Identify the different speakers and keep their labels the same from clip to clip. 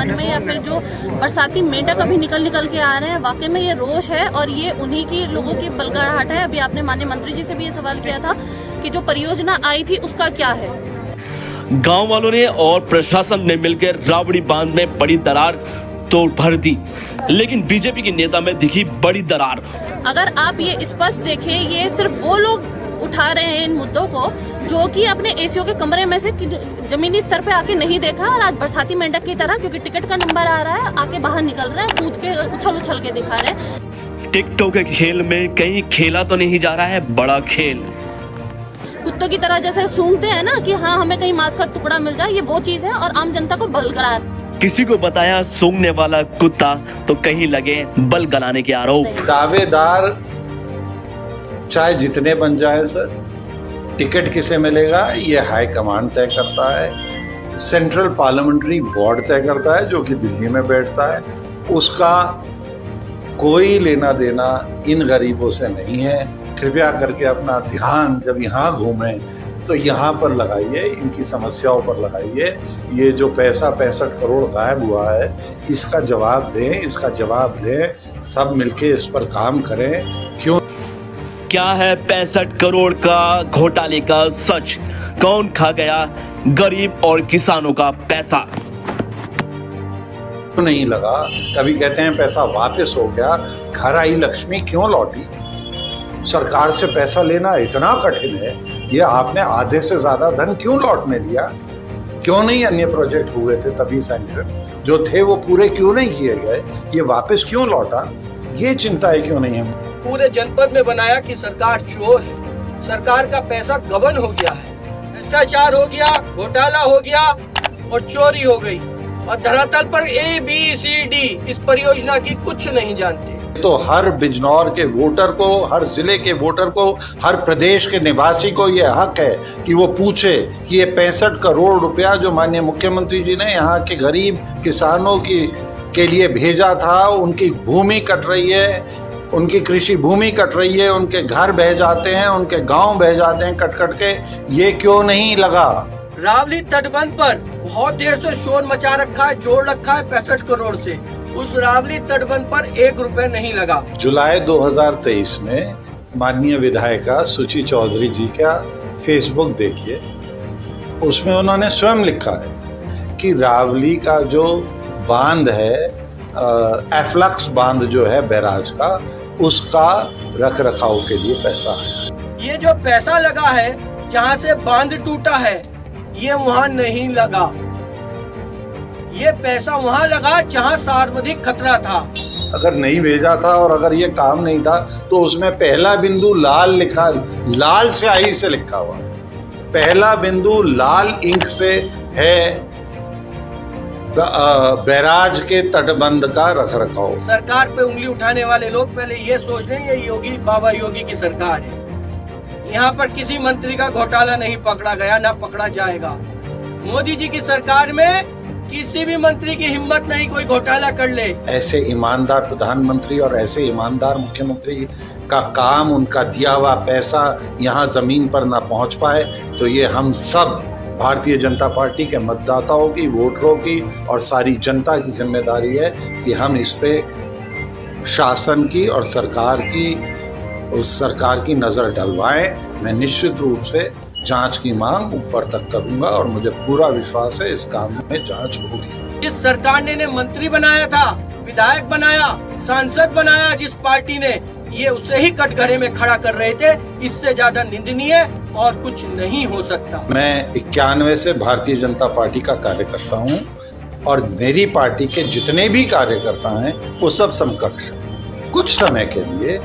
Speaker 1: मन में या फिर जो बरसाती मेंढक अभी निकल के आ रहे हैं, वाकई में ये रोष है और ये उन्हीं की लोगों की बलगड़ाहट है। अभी आपने माननीय मंत्री जी से भी ये सवाल किया था कि जो परियोजना आई थी उसका क्या है।
Speaker 2: गांव वालों ने और प्रशासन ने मिलकर रावड़ी बांध में बड़ी दरार तो भर दी, लेकिन बीजेपी के नेता में दिखी बड़ी दरार।
Speaker 1: अगर आप ये स्पष्ट देखें, ये सिर्फ वो लोग उठा रहे हैं इन मुद्दों को जो कि अपने एसीओ के कमरे में से जमीनी स्तर पे आके नहीं देखा, और आज बरसाती मेंढक की तरह क्योंकि टिकट का नंबर आ रहा है आके बाहर निकल रहे हैं, कूद के उछल के दिखा रहे हैं।
Speaker 2: टिकटॉक के खेल में कहीं खेला तो नहीं जा रहा है बड़ा खेल।
Speaker 1: कुत्तों की तरह जैसे सूंघते हैं ना कि हाँ हमें कहीं मांस का टुकड़ा मिल जाए, ये वो चीज है और आम जनता को बलगड़ा।
Speaker 2: किसी को बताया सूंघने वाला कुत्ता तो कहीं लगे बल गलाने के आरोप।
Speaker 3: दावेदार चाहे जितने बन जाए सर, टिकट किसे मिलेगा ये हाई कमांड तय करता है, सेंट्रल पार्लियामेंट्री बोर्ड तय करता है जो कि दिल्ली में बैठता है। उसका कोई लेना देना इन गरीबों से नहीं है। कृपया करके अपना ध्यान जब यहाँ घूमें तो यहाँ पर लगाइए, इनकी समस्याओं पर लगाइए। ये जो पैसा 65 करोड़ गायब हुआ है इसका जवाब दें, इसका जवाब दें, सब मिलके इस पर काम करें। क्यों
Speaker 2: क्या है 65 करोड़ का घोटाले का सच? कौन खा गया गरीब और किसानों का पैसा?
Speaker 3: नहीं लगा। कभी कहते हैं पैसा वापस हो गया, घर आई लक्ष्मी क्यों लौटी। सरकार से पैसा लेना इतना कठिन है, ये आपने आधे से ज्यादा धन क्यों लौटने दिया? क्यों नहीं अन्य प्रोजेक्ट हुए थे तभी सेंटर जो थे वो पूरे क्यों नहीं किए गए? ये वापस क्यों लौटा? ये चिंताएं क्यों नहीं है?
Speaker 4: पूरे जनपद में बनाया कि सरकार चोर है, सरकार का पैसा गबन हो गया है, भ्रष्टाचार हो गया, घोटाला हो गया और चोरी हो गई, और धरातल पर ABCD इस परियोजना की कुछ नहीं जानते।
Speaker 3: तो हर बिजनौर के वोटर को, हर जिले के वोटर को, हर प्रदेश के निवासी को ये हक है कि वो पूछे कि ये 65 करोड़ रुपया जो माननीय मुख्यमंत्री जी ने यहाँ के गरीब किसानों के लिए भेजा था, उनकी भूमि कट रही है, उनकी कृषि भूमि कट रही है, उनके घर बह जाते हैं, उनके गांव बह जाते हैं कट के, ये क्यों नहीं लगा?
Speaker 4: रावली तटबंध पर बहुत देर से शोर मचा रखा है, जोड़ रखा है 65 करोड़ से। उस रावली तटबंध पर 1 रुपए नहीं लगा।
Speaker 3: जुलाई 2023 में माननीय विधायिका सुची चौधरी जी का फेसबुक देखिए, उसमें उन्होंने स्वयं लिखा है कि रावली का जो बांध है, एफ्लक्स बांध जो है बैराज का, उसका रख रखाव के लिए पैसा है।
Speaker 4: ये जो पैसा लगा है जहाँ से बांध टूटा है, ये वहाँ नहीं लगा। ये पैसा वहाँ लगा जहाँ सर्वाधिक खतरा था।
Speaker 3: अगर नहीं भेजा था और अगर ये काम नहीं था तो उसमें पहला बिंदु लाल लिखा, लाल स्याही से लिखा हुआ, पहला बिंदु लाल इंक से है बैराज के तटबंध का रख रखाव।
Speaker 4: सरकार पे उंगली उठाने वाले लोग पहले ये सोच रहे हैं ये योगी बाबा योगी की सरकार है। यहाँ पर किसी मंत्री का घोटाला नहीं पकड़ा गया, ना पकड़ा जाएगा। मोदी जी की सरकार में किसी भी मंत्री की हिम्मत नहीं कोई घोटाला कर ले। ऐसे
Speaker 3: ईमानदार प्रधानमंत्री और ऐसे ईमानदार मुख्यमंत्री का काम, उनका दिया हुआ पैसा यहाँ जमीन पर ना पहुँच पाए तो ये हम सब भारतीय जनता पार्टी के मतदाताओं की, वोटरों की और सारी जनता की जिम्मेदारी है कि हम इस पे शासन की और सरकार की नजर डलवाएं। मैं निश्चित रूप से जांच की मांग ऊपर तक करूंगा और मुझे पूरा विश्वास है इस काम में जांच होगी।
Speaker 4: जिस सरकार ने मंत्री बनाया था, विधायक बनाया, सांसद बनाया, जिस पार्टी ने, ये उसे ही कटघरे में खड़ा कर रहे थे। इससे ज्यादा निंदनीय और कुछ नहीं हो सकता। मैं
Speaker 3: 91 से भारतीय जनता पार्टी का कार्यकर्ता हूँ और मेरी पार्टी के जितने भी कार्यकर्ता हैं वो सब समकक्ष। कुछ समय के लिए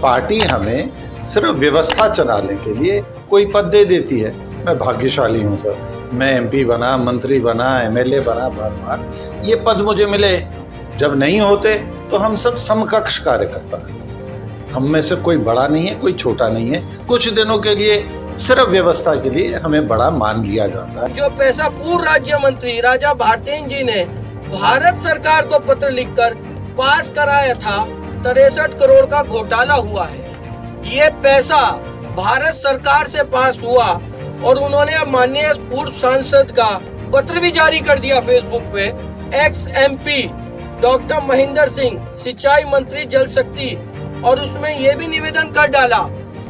Speaker 3: पार्टी हमें सिर्फ व्यवस्था चलाने के लिए कोई पद दे देती है। मैं भाग्यशाली हूँ सर, मैं MP बना, मंत्री बना, MLA बना, बार ये पद मुझे मिले। जब नहीं होते तो हम सब समकक्ष कार्यकर्ता हैं। हम में से कोई बड़ा नहीं है, कोई छोटा नहीं है। कुछ दिनों के लिए सिर्फ व्यवस्था के लिए हमें बड़ा मान लिया जाता है।
Speaker 4: जो पैसा पूर्व राज्य मंत्री राजा भारतेन जी ने भारत सरकार को पत्र लिखकर पास कराया था, 63 करोड़ का घोटाला हुआ है। ये पैसा भारत सरकार से पास हुआ और उन्होंने माननीय पूर्व सांसद का पत्र भी जारी कर दिया फेसबुक पे x MP doctor Mahendra Singh सिंचाई मंत्री जल शक्ति, और उसमें ये भी निवेदन कर डाला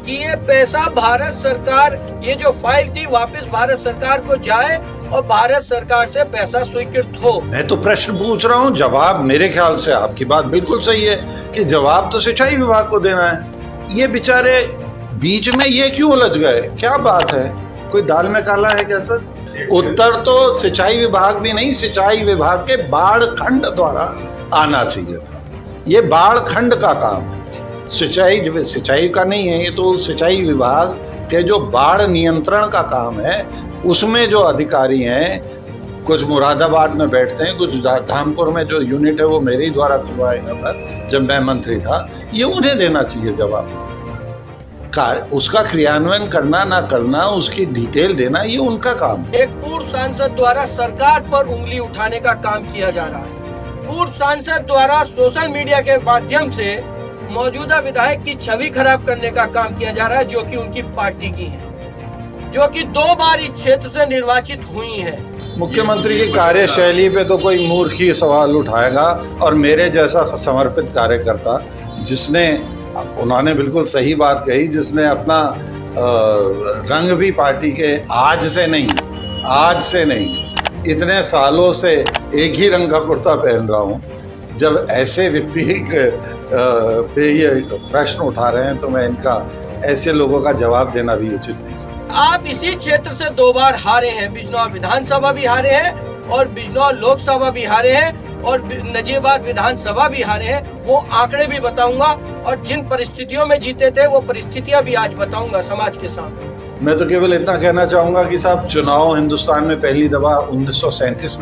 Speaker 4: कि ये पैसा भारत सरकार, ये जो फाइल थी वापस भारत सरकार को जाए और भारत सरकार से पैसा स्वीकृत हो।
Speaker 3: मैं तो प्रश्न पूछ रहा हूँ, जवाब मेरे ख्याल से आपकी बात बिल्कुल सही है कि जवाब तो सिंचाई विभाग को देना है। ये बेचारे बीच में ये क्यों उलझ गए, क्या बात है, कोई दाल में काला है क्या सर? उत्तर तो सिंचाई विभाग भी नहीं, सिंचाई विभाग के बाढ़ खंड द्वारा आना चाहिए था। ये बाढ़ खंड का काम है, सिंचाई का नहीं है। ये तो सिंचाई विभाग के जो बाढ़ नियंत्रण का काम है उसमें जो अधिकारी हैं, कुछ मुरादाबाद में बैठते हैं, कुछ धामपुर में जो यूनिट है वो मेरे ही द्वारा खुलवाया गया था जब मैं मंत्री था, ये उन्हें देना चाहिए जवाब। उसका क्रियान्वयन करना ना करना, उसकी डिटेल देना, ये उनका काम है।
Speaker 4: एक पूर्व सांसद द्वारा सरकार पर उंगली उठाने का काम किया जा रहा है। पूर्व सांसद द्वारा सोशल मीडिया के माध्यम से मौजूदा विधायक की छवि खराब करने का काम किया जा रहा है, जो कि उनकी पार्टी की है, जो कि 2 बार इस क्षेत्र से निर्वाचित हुई है।
Speaker 3: मुख्यमंत्री की कार्यशैली पे तो कोई मूर्ख ही सवाल उठाएगा, और मेरे जैसा समर्पित कार्यकर्ता जिसने, उन्होंने बिल्कुल सही बात कही, जिसने अपना रंग भी पार्टी के आज से नहीं इतने सालों से एक ही रंग का कुर्ता पहन रहा हूँ, जब ऐसे व्यक्ति पे ये प्रश्न उठा रहे हैं तो मैं इनका, ऐसे लोगों का जवाब देना भी उचित नहीं समझता।
Speaker 4: आप इसी क्षेत्र से 2 बार हारे हैं, बिजनौर विधानसभा भी हारे हैं और बिजनौर लोकसभा भी हारे हैं और नजीबाबाद विधानसभा भी हारे हैं। वो आंकड़े भी बताऊंगा और जिन परिस्थितियों में जीते थे वो परिस्थितियां भी आज बताऊंगा समाज के सामने।
Speaker 3: मैं तो केवल इतना कहना चाहूंगा कि साहब, चुनाव हिंदुस्तान में पहली दफा 1937 में